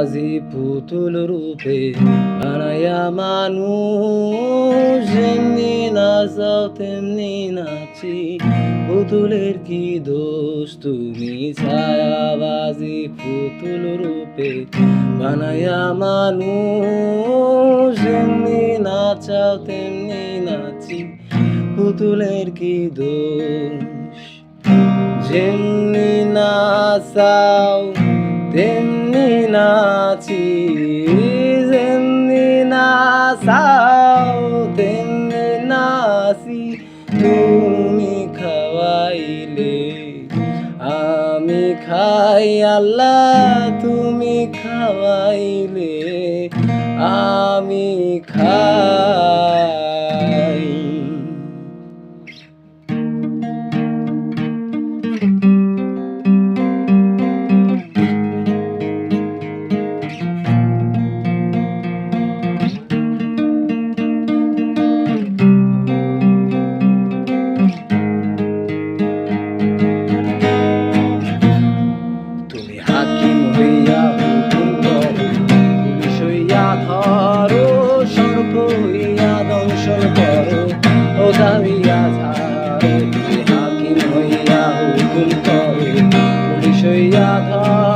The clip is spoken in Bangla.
ছায়াবাজি পুতুল রূপে বানায়া মানুষ, যেমনি নাচাও তেমনি নাচি, পুতুলের কি দোষ? তুমি ছায়াবাজি পুতুল রূপে বানায়া মানুষ, যেমনি নাচাও তেমনি নাচি, পুতুলের কি দোষ? যেমনি নাচাও তেমনি নাচি, যেমনি নাচাও তেমনি নাচি, তুমি খাওয়াইলে আমি খাই আল্লাহ, তুমি খাওয়াইলে আমি খাই। হাকিম হইয়া হুকুম করো, পুলিশ হইয়া ধরো, সর্প হইয়া দংশন করো, ও দাবিয়া ছাড়ো। তুমি হাকিম হইয়া হুকুম করো, পুলিশ হইয়া ধরো,